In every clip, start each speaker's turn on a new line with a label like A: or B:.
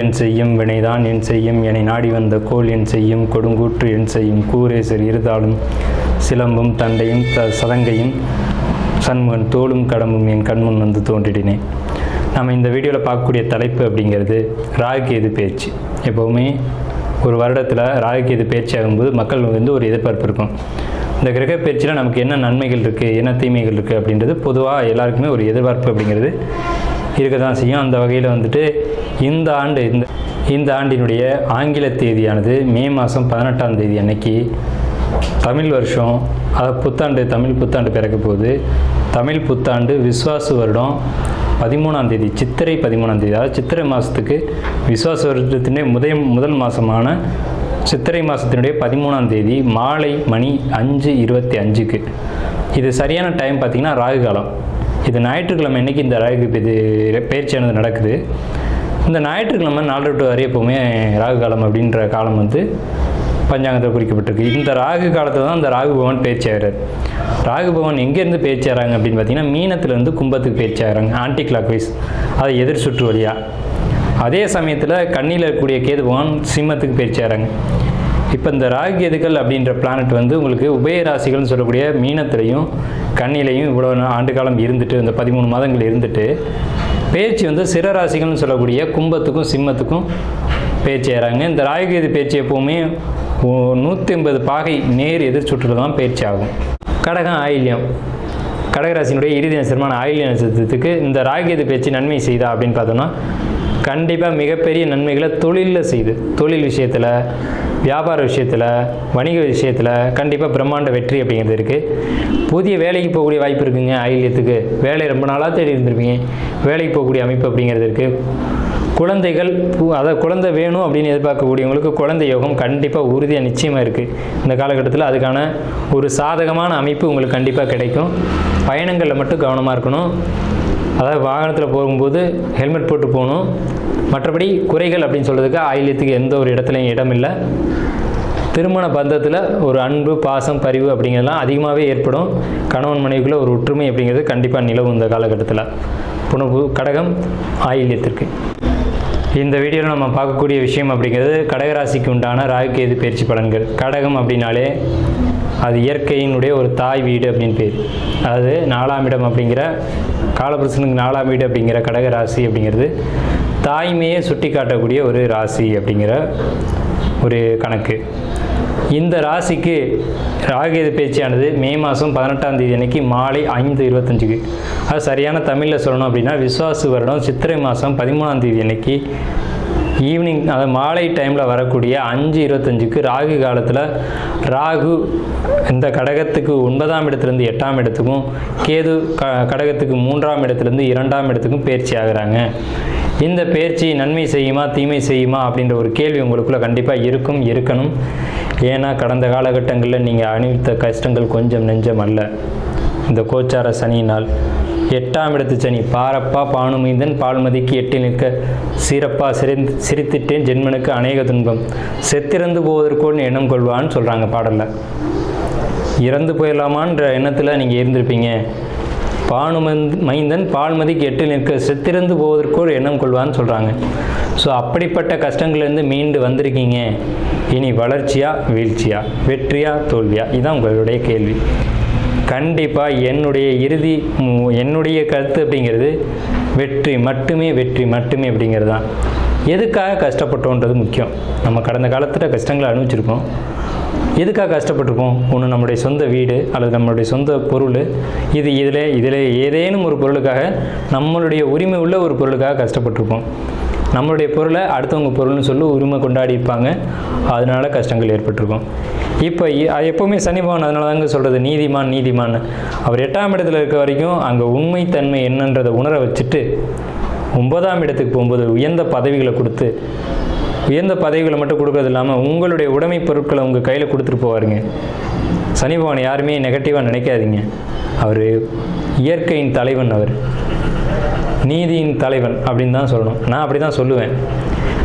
A: என் செய்யும் வினைதான் என் செய்யும் என்னை நாடி வந்த கோல் என் செய்யும் கொடுங்கூற்று என் செய்யும் கூரேசர் இருதாலும் சிலம்பும் தண்டையும் சதங்கையும் சண்முகன் தோளும் கடம்பும் என் கண்முன் வந்து தோன்றிடினேன். நம்ம இந்த வீடியோவில் பார்க்கக்கூடிய தலைப்பு அப்படிங்கிறது ராகுகேது பயிற்சி. எப்போவுமே ஒரு வருடத்தில் ராகுகேது பயிற்சி ஆகும்போது மக்கள் வந்து ஒரு எதிர்பார்ப்பு இருக்கும். இந்த கிரக பயிற்சியில் நமக்கு என்ன நன்மைகள் இருக்குது, என்ன தீமைகள் இருக்குது அப்படின்றது பொதுவாக எல்லாருக்குமே ஒரு எதிர்பார்ப்பு அப்படிங்கிறது இருக்க தான் செய்யும். அந்த வகையில் வந்துட்டு இந்த ஆண்டினுடைய ஆங்கில தேதியானது மே மாதம் 18ஆம் தேதி அன்னைக்கு தமிழ் வருஷம், அதாவது புத்தாண்டு, தமிழ் புத்தாண்டு பிறக்க போகுது. தமிழ் புத்தாண்டு விஸ்வாசு வருடம் 13ஆம் தேதி, சித்திரை 13ஆம் தேதி, அதாவது சித்திரை மாதத்துக்கு விஸ்வாச வருடத்தினுடைய முதல் மாதமான சித்திரை மாதத்தினுடைய 13ஆம் தேதி மாலை மணி 5:25க்கு. இது சரியான டைம் பார்த்திங்கன்னா ராகு காலம். இது ஞாயிற்றுக்கிழமை அன்றைக்கி இந்த ராகு பயிற்சியானது நடக்குது. இந்த ஞாயிற்றுக்கிழமை 4 to 6 எப்போவுமே ராகு காலம் அப்படின்ற காலம் வந்து பஞ்சாங்கத்தில் குறிக்கப்பட்டிருக்கு. இந்த ராகு காலத்தில் தான் இந்த ராகு பகவான் பயிற்சி ஆகிறார். ராகு பகவான் எங்கேருந்து பயிற்சி ஆகிறாங்க அப்படின்னு பார்த்தீங்கன்னா மீனத்துலேருந்து கும்பத்துக்கு பயிற்சி ஆகிறாங்க, ஆன்டி கிளாக் வைஸ், அதை எதிர் சுற்று வழியாக. அதே சமயத்தில் கண்ணியில் இருக்கக்கூடிய கேது பகவான் சிம்மத்துக்கு பயிற்சி ஆகிறாங்க. இப்போ இந்த ராகு கேதுக்கள் அப்படின்ற பிளானட் வந்து உங்களுக்கு உபய ராசிகள்னு சொல்லக்கூடிய மீனத்திலையும் கண்ணிலையும் இவ்வளோ ஆண்டு காலம் இருந்துட்டு, இந்த 13 மாதங்கள் இருந்துட்டு, பயிற்சி வந்து சிற ராசிகள்னு சொல்லக்கூடிய கும்பத்துக்கும் சிம்மத்துக்கும் பயிற்சி ஆகிறாங்க. இந்த ராகுகேது பயிற்சி எப்போவுமே 180 பாகை நேர் எதிர் சுற்றுல தான் பயிற்சி ஆகும். கடகம், ஆயில்யம், கடகராசினுடைய இறுதி நட்சத்திரமான ஆயில்ய நட்சத்திரத்துக்கு இந்த ராகுகேது பயிற்சி நன்மை செய்தா அப்படின்னு பார்த்தோம்னா கண்டிப்பாக மிகப்பெரிய நன்மைகளை தொழிலில் செய்து, தொழில் விஷயத்தில், வியாபார விஷயத்தில், வணிக விஷயத்தில் கண்டிப்பாக பிரம்மாண்ட வெற்றி அப்படிங்கிறது இருக்குது. புதிய வேலைக்கு போகக்கூடிய வாய்ப்பு இருக்குங்க. ஆயில்யத்துக்கு வேலை ரொம்ப நாளாக தேடி இருந்திருப்பீங்க, வேலைக்கு போகக்கூடிய அமைப்பு அப்படிங்கிறது இருக்குது. குழந்தைகள், அதாவது குழந்தை வேணும் அப்படின்னு எதிர்பார்க்கக்கூடியவங்களுக்கு குழந்தை யோகம் கண்டிப்பாக உறுதியாக நிச்சயமாக இருக்குது. இந்த காலகட்டத்தில் அதுக்கான ஒரு சாதகமான அமைப்பு உங்களுக்கு கண்டிப்பாக கிடைக்கும். பயணங்களில் மட்டும் கவனமாக இருக்கணும். அதாவது வாகனத்தில் போகும்போது ஹெல்மெட் போட்டு போகணும். மற்றபடி குறைகள் அப்படின்னு சொல்கிறதுக்கு ஆயில்யத்துக்கு எந்த ஒரு இடத்துலையும் இடம் இல்லை. திருமண பந்தத்தில் ஒரு அன்பு, பாசம், பரிவு அப்படிங்கிறதுலாம் அதிகமாகவே ஏற்படும். கணவன் மனைவிக்குள்ளே ஒரு ஒற்றுமை அப்படிங்கிறது கண்டிப்பாக நிலவும் இந்த காலகட்டத்தில். புனர்வு கடகம், ஆயில்யத்திற்கு. இந்த வீடியோவில் நம்ம பார்க்கக்கூடிய விஷயம் அப்படிங்கிறது கடகராசிக்கு உண்டான ராகுகேது பயிற்சி பலன்கள். கடகம் அப்படின்னாலே அது இயற்கையினுடைய ஒரு தாய் வீடு அப்படின்னு பேர். அதாவது 4ஆம் இடம் அப்படிங்கிற காலபுருஷனுக்கு 4ஆம் வீடு அப்படிங்கிற கடகராசி அப்படிங்கிறது தாய்மையை சுட்டி காட்டக்கூடிய ஒரு ராசி அப்படிங்கிற ஒரு கணக்கு. இந்த ராசிக்கு ராகுகேது பயிற்சியானது மே மாதம் 18ஆம் தேதி அன்னைக்கு மாலை 5:25க்கு, அது சரியான தமிழில் சொல்லணும் அப்படின்னா விஸ்வாசு வருடம் சித்திரை மாதம் 13ஆம் தேதி அன்னைக்கு ஈவினிங், அதாவது மாலை டைமில் வரக்கூடிய 5:25க்கு ராகு காலத்தில் ராகு இந்த கடகத்துக்கு 9ஆம் இடத்துலேருந்து 8ஆம் இடத்துக்கும், கேது கடகத்துக்கு 3ஆம் இடத்துலேருந்து 2ஆம் இடத்துக்கும் பயிற்சி ஆகிறாங்க. இந்த பயிற்சி நன்மை செய்யுமா தீமை செய்யுமா அப்படின்ற ஒரு கேள்வி உங்களுக்குள்ள கண்டிப்பாக இருக்கணும். ஏன்னா கடந்த காலகட்டங்களில் நீங்கள் அனுபவித்த கஷ்டங்கள் கொஞ்சம் நெஞ்சம் அல்ல. இந்த கோச்சார சனியினால் 8ஆம் இடத்து சனி, பாரப்பா பானுமைந்தன் பால்மதிக்கு 8 நிற்க சிறப்பா சிரித்திட்டேன் ஜென்மனுக்கு அநேக துன்பம் செத்திறந்து போவதற்கோன்னு எண்ணம் கொள்வான்னு சொல்கிறாங்க பாடலில். இறந்து போயிடலாமான்ற எண்ணத்தில் நீங்கள் இருந்திருப்பீங்க. மைந்தன் பால்மதிக்கு 8 நிற்க செத்திறந்து போவதற்கு ஒரு எண்ணம் கொள்வான்னு சொல்கிறாங்க. ஸோ அப்படிப்பட்ட கஷ்டங்கள்லேருந்து மீண்டு வந்திருக்கீங்க. இனி வளர்ச்சியா வீழ்ச்சியா, வெற்றியா தோல்வியா, இதுதான் உங்களுடைய கேள்வி. கண்டிப்பாக என்னுடைய கருத்து அப்படிங்கிறது வெற்றி மட்டுமே அப்படிங்கிறது தான். எதுக்காக கஷ்டப்பட்டோன்றது முக்கியம். நம்ம கடந்த காலத்தில் கஷ்டங்களை அனுபவிச்சிருக்கோம். எதுக்காக கஷ்டப்பட்டிருப்போம்? ஒன்று நம்மளுடைய சொந்த வீடு அல்லது நம்மளுடைய சொந்த பொருள், இதில் ஏதேனும் ஒரு பொருளுக்காக, நம்மளுடைய உரிமை உள்ள ஒரு பொருளுக்காக கஷ்டப்பட்டிருப்போம். நம்மளுடைய பொருளை அடுத்தவங்க பொருள்னு சொல்லி உரிமை கொண்டாடி இருப்பாங்க, அதனால கஷ்டங்கள் ஏற்பட்டிருக்கும். இப்போ எப்போவுமே சனி பகவான் அதனால தாங்க சொல்கிறது நீதிமான். அவர் 8ஆம் இடத்துல இருக்க வரைக்கும் அங்கே உண்மைத்தன்மை என்னன்றதை உணர வச்சுட்டு 9ஆம் இடத்துக்கு போகும்போது உயர்ந்த பதவிகளை கொடுத்து, உயர்ந்த பதவிகளை மட்டும் கொடுக்கறது இல்லாமல் உங்களுடைய உடைமை பொருட்களை உங்கள் கையில் கொடுத்துட்டு போவாருங்க. சனி பகவான் யாருமே நெகட்டிவாக நினைக்காதீங்க. அவர் இயற்கையின் தலைவன் அவர், நீதியின் தலைவன் அப்படின்னு தான் சொல்லணும். நான் அப்படி தான் சொல்லுவேன்.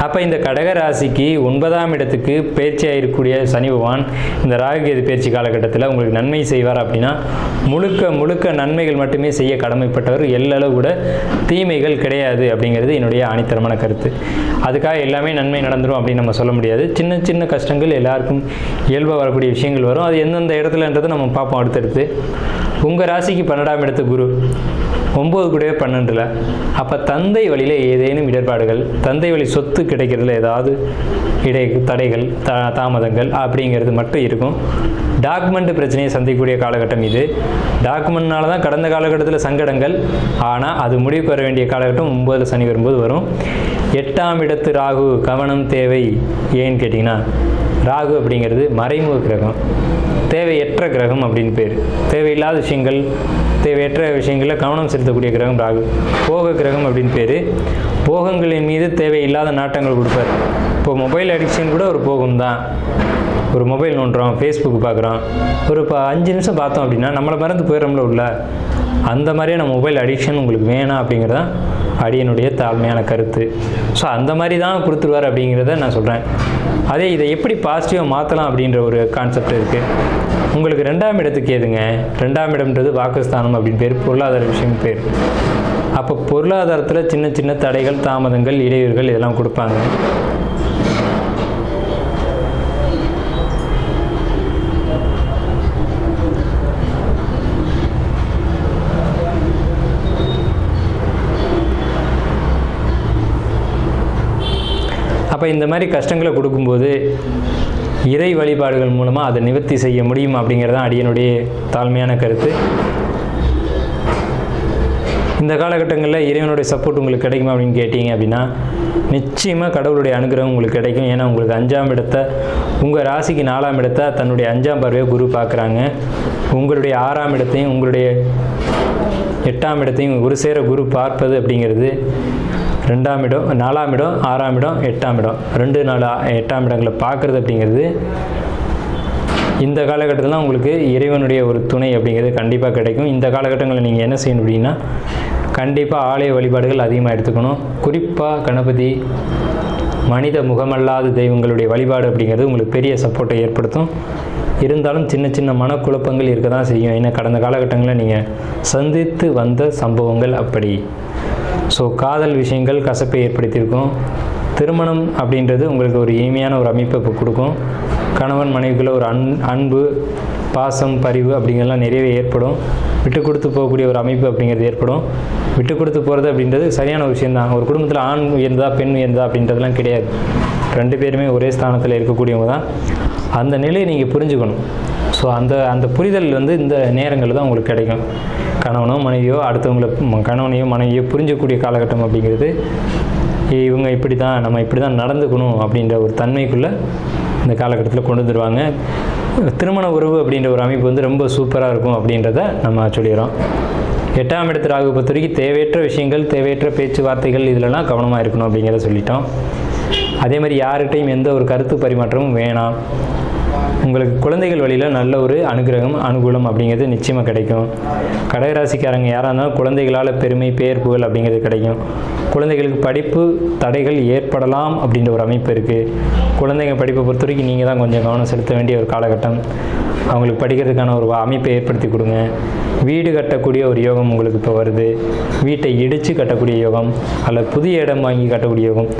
A: அப்போ இந்த கடக ராசிக்கு 9ஆம் இடத்துக்கு பயிற்சியாக இருக்கக்கூடிய சனி பகவான் இந்த ராகுகேது பயிற்சி காலகட்டத்தில் உங்களுக்கு நன்மை செய்வார் அப்படின்னா முழுக்க முழுக்க நன்மைகள் மட்டுமே செய்ய கடமைப்பட்டவர், எல்லளவு கூட தீமைகள் கிடையாது அப்படிங்கிறது என்னுடைய ஆணித்தரமான கருத்து. அதுக்காக எல்லாமே நன்மை நடந்துடும் அப்படின்னு நம்ம சொல்ல முடியாது. சின்ன சின்ன கஷ்டங்கள் எல்லாருக்கும் இயல்பாக வரக்கூடிய விஷயங்கள் வரும். அது எந்தெந்த இடத்துலன்றதை நம்ம பார்ப்போம் அடுத்தடுத்து. உங்கள் ராசிக்கு 12ஆம் இடத்து குரு 9 கூடவே 12. அப்போ தந்தை வழியில் ஏதேனும் இடர்பாடுகள், தந்தை வழி சொத்து கிடைக்கிறதுல ஏதாவது தடைகள் தாமதங்கள் அப்படிங்கிறது மட்டும் இருக்கும். டாக்குமெண்ட் பிரச்சனையை சந்திக்கக்கூடிய காலகட்டம் இது. டாக்குமெண்ட்னால தான் கடந்த காலகட்டத்தில் சங்கடங்கள், ஆனால் அது முடிவுக்கு வர வேண்டிய காலகட்டம் 9 சனி வரும்போது வரும். 8ஆம் இடத்து ராகு கவனம் தேவை. ஏன்னு கேட்டிங்கன்னா ராகு அப்படிங்கிறது மறைமுக கிரகம், தேவையற்ற கிரகம் அப்படின்னு பேர். தேவையில்லாத விஷயங்கள், தேவையற்ற விஷயங்களில் கவனம் செலுத்தக்கூடிய கிரகம் ராகு. போக கிரகம் அப்படின்னு பேர். போகங்களின் மீது தேவையில்லாத நாட்டங்கள் கொடுப்பார். இப்போ மொபைல் அடிக்ஷன் கூட ஒரு போகம் தான். ஒரு மொபைல் நோண்டுறோம், ஃபேஸ்புக் பார்க்குறோம், ஒரு 5 நிமிஷம் பார்த்தோம் அப்படின்னா நம்மளை மறந்து போயிடறோம்ல உள்ள. அந்த மாதிரியான மொபைல் அடிக்ஷன் உங்களுக்கு வேணாம் அப்படிங்கிறதான் அடியனுடைய தாழ்மையான கருத்து. ஸோ அந்த மாதிரி தான் கொடுத்துருவார் அப்படிங்கிறத நான் சொல்கிறேன். அதே இதை எப்படி பாசிட்டிவாக மாற்றலாம் அப்படின்ற ஒரு கான்செப்ட் இருக்குது. உங்களுக்கு 2ஆம் இடத்துக்கு ஏதுங்க, 2ஆம் இடம்ன்றது வாக்குஸ்தானம் அப்படின்னு பேர், பொருளாதார விஷயம் பேர். அப்போ பொருளாதாரத்தில் சின்ன சின்ன தடைகள், தாமதங்கள், இடையூறுகள் இதெல்லாம் கொடுப்பாங்க. அப்போ இந்த மாதிரி கஷ்டங்களை கொடுக்கும்போது இறை வழிபாடுகள் மூலமாக அதை நிவர்த்தி செய்ய முடியும் அப்படிங்கிறது தான் அடியனுடைய தாழ்மையான கருத்து. இந்த காலகட்டங்களில் இறைவனுடைய சப்போர்ட் உங்களுக்கு கிடைக்குமா அப்படின்னு கேட்டிங்க அப்படின்னா நிச்சயமாக கடவுளுடைய அனுகிரகம் உங்களுக்கு கிடைக்கும். ஏன்னா உங்களுக்கு 5ஆம் இடத்தை, உங்கள் ராசிக்கு 4ஆம் இடத்தை தன்னுடைய 5ஆம் பார்வையை குரு பார்க்குறாங்க. உங்களுடைய 6ஆம் இடத்தையும் உங்களுடைய 8ஆம் இடத்தையும் ஒரு சேர குரு பார்ப்பது அப்படிங்கிறது 2ஆம் இடம், 4ஆம் இடம், 6ஆம் இடம், 8ஆம் இடம், 2, 4, 8ஆம் இடங்களை பார்க்குறது அப்படிங்கிறது இந்த காலகட்டத்தில் உங்களுக்கு இறைவனுடைய ஒரு துணை அப்படிங்கிறது கண்டிப்பாக கிடைக்கும். இந்த காலகட்டங்களில் நீங்கள் என்ன செய்யணும் அப்படின்னா கண்டிப்பாக ஆலய வழிபாடுகள் அதிகமாக எடுத்துக்கணும். குறிப்பாக கணபதி, மனித முகமல்லாத தெய்வங்களுடைய வழிபாடு அப்படிங்கிறது உங்களுக்கு பெரிய சப்போர்ட்டை ஏற்படுத்தும். இருந்தாலும் சின்ன சின்ன மனக்குழப்பங்கள் இருக்க தான் செய்யும். ஏன்னா கடந்த காலகட்டங்களில் நீங்கள் சந்தித்து வந்த சம்பவங்கள் அப்படி. ஸோ காதல் விஷயங்கள் கசப்பை ஏற்படுத்தியிருக்கும். திருமணம் அப்படின்றது உங்களுக்கு ஒரு இனிமையான ஒரு அமைப்பை இப்போ கொடுக்கும். கணவன் மனைவிக்குள்ள ஒரு அன்பு, பாசம், பரிவு அப்படிங்கிறதுலாம் நிறையவே ஏற்படும். விட்டு கொடுத்து போகக்கூடிய ஒரு அமைப்பு அப்படிங்கிறது ஏற்படும். விட்டு கொடுத்து போகிறது அப்படின்றது சரியான ஒரு விஷயந்தான். ஒரு குடும்பத்தில் ஆண் உயர்ந்தா பெண் உயர்ந்தா அப்படின்றதுலாம் கிடையாது. 2 பேருமே ஒரே ஸ்தானத்தில் இருக்கக்கூடியவங்க தான். அந்த நிலையை நீங்கள் புரிஞ்சுக்கணும். ஸோ அந்த புரிதல் இந்த நேரங்களில் தான் உங்களுக்கு கிடைக்கும். கணவனோ மனைவியோ அடுத்தவங்களை கணவனையோ மனைவியோ புரிஞ்சக்கூடிய காலகட்டம் அப்படிங்கிறது இவங்க இப்படி தான், நம்ம இப்படி தான் நடந்துக்கணும் அப்படின்ற ஒரு தன்மைக்குள்ளே இந்த காலகட்டத்தில் கொண்டு வந்துடுவாங்க. திருமண உறவு அப்படின்ற ஒரு அமைப்பு ரொம்ப சூப்பராக இருக்கும் அப்படின்றத நம்ம சொல்லிடுறோம். 8ஆம் இடத்து ராகு பொறுத்த வரைக்கும் தேவையற்ற விஷயங்கள், தேவையற்ற பேச்சுவார்த்தைகள் இதிலலாம் கவனமாக இருக்கணும் அப்படிங்கிறத சொல்லிட்டோம். அதே மாதிரி யார்கிட்டையும் எந்த ஒரு கருத்து பரிமாற்றமும் வேணாம். உங்களுக்கு குழந்தைகள் வழியில் நல்ல ஒரு அனுகிரகம், அனுகூலம் அப்படிங்கிறது நிச்சயமாக கிடைக்கும். கடகராசிக்காரங்க யாராக இருந்தாலும் குழந்தைகளால் பெருமை, பேர், புகழ் அப்படிங்கிறது கிடைக்கும். குழந்தைகளுக்கு படிப்பு தடைகள் ஏற்படலாம் அப்படின்ற ஒரு அமைப்பு இருக்குது. குழந்தைங்க படிப்பை பொறுத்த வரைக்கும் நீங்கள் தான் கொஞ்சம் கவனம் செலுத்த வேண்டிய ஒரு காலகட்டம். அவங்களுக்கு படிக்கிறதுக்கான ஒரு அமைப்பை ஏற்படுத்தி கொடுங்க. வீடு கட்டக்கூடிய ஒரு யோகம் உங்களுக்கு இப்போ வருது. வீட்டை இடித்து கட்டக்கூடிய யோகம், அல்லது புதிய இடம் வாங்கி கட்டக்கூடிய யோகம்.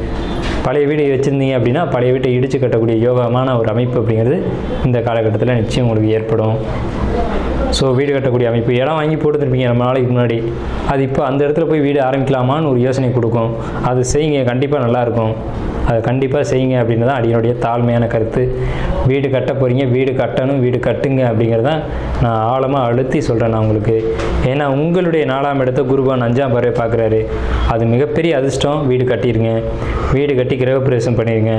A: பழைய வீடு வச்சுருந்தீங்க அப்படின்னா பழைய வீட்டை இடித்து கட்டக்கூடிய யோகமான ஒரு அமைப்பு அப்படிங்கிறது இந்த காலகட்டத்தில் நிச்சயம் உங்களுக்கு ஏற்படும். ஸோ வீடு கட்டக்கூடிய அமைப்பு, இடம் வாங்கி போட்டுருப்பீங்க நம்ம நாளைக்கு முன்னாடி, அது இப்போ அந்த இடத்துல போய் வீடு ஆரம்பிக்கலாமான்னு ஒரு யோசனை கொடுக்கும். அது செய்யுங்க, கண்டிப்பாக நல்லாயிருக்கும். அதை கண்டிப்பாக செய்யுங்க அப்படின்னு தான் அடியனுடைய தாழ்மையான கருத்து. வீடு கட்ட போகிறீங்க, வீடு கட்டணும், வீடு கட்டுங்க அப்படிங்கிறதான் நான் ஆழமாக அழுத்தி சொல்கிறேன் நான் உங்களுக்கு. ஏன்னா உங்களுடைய 4ஆம் இடத்தை குருவான் 5ஆம் பார்வை பார்க்குறாரு. அது மிகப்பெரிய அதிர்ஷ்டம். வீடு கட்டிடுங்க, வீடு கட்டி கிரகப்பிரவேசம் பண்ணிடுங்க.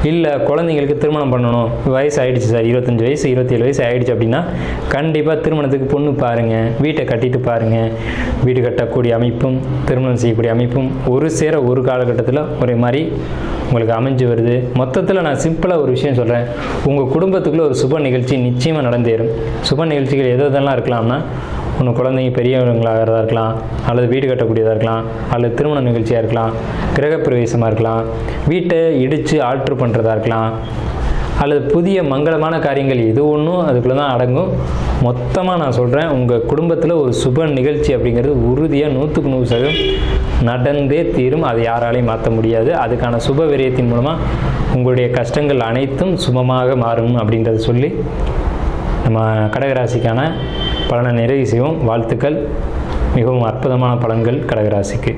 A: இல்லை குழந்தைங்களுக்கு திருமணம் பண்ணணும், வயசு ஆகிடுச்சு சார், 25 வயசு 27 வயசு ஆகிடுச்சு அப்படின்னா கண்டிப்பாக திருமணத்துக்கு பொண்ணு பாருங்கள், வீட்டை கட்டிட்டு பாருங்கள். வீடு கட்டக்கூடிய அமைப்பும் திருமணம் செய்யக்கூடிய அமைப்பும் ஒரு சேர ஒரு காலகட்டத்தில் ஒரே மாதிரி உங்களுக்கு அமைஞ்சு வருது. மொத்தத்தில் நான் சிம்பிளாக ஒரு விஷயம் சொல்கிறேன். உங்கள் குடும்பத்துக்குள்ளே ஒரு சுப நிகழ்ச்சி நிச்சயமாக நடந்தேறும். சுப நிகழ்ச்சிகள் எதெல்லாம் இருக்கலாம்னா ஒன்று குழந்தைங்க பெரியவங்களாகிறதா இருக்கலாம், அல்லது வீடு கட்டக்கூடியதாக இருக்கலாம், அல்லது திருமண நிகழ்ச்சியாக இருக்கலாம், கிரகப்பிரவேசமாக இருக்கலாம், வீட்டை இடித்து ஆல்ட்ரு பண்ணுறதா இருக்கலாம், அல்லது புதிய மங்களமான காரியங்கள் இது ஒன்றும் அதுக்குள்ளே தான் அடங்கும். மொத்தமாக நான் சொல்கிறேன், உங்கள் குடும்பத்தில் ஒரு சுப நிகழ்ச்சி அப்படிங்கிறது உறுதியாக 100% நடந்தே தீரும். அதை யாராலையும் மாற்ற முடியாது. அதுக்கான சுப விரயத்தின் மூலமாக உங்களுடைய கஷ்டங்கள் அனைத்தும் சுபமாக மாறும் அப்படின்றத சொல்லி நம்ம கடகராசிக்கான பலனை நிறைவு செய்வோம். வாழ்த்துக்கள். மிகவும் அற்புதமான பலன்கள் கடகராசிக்கு.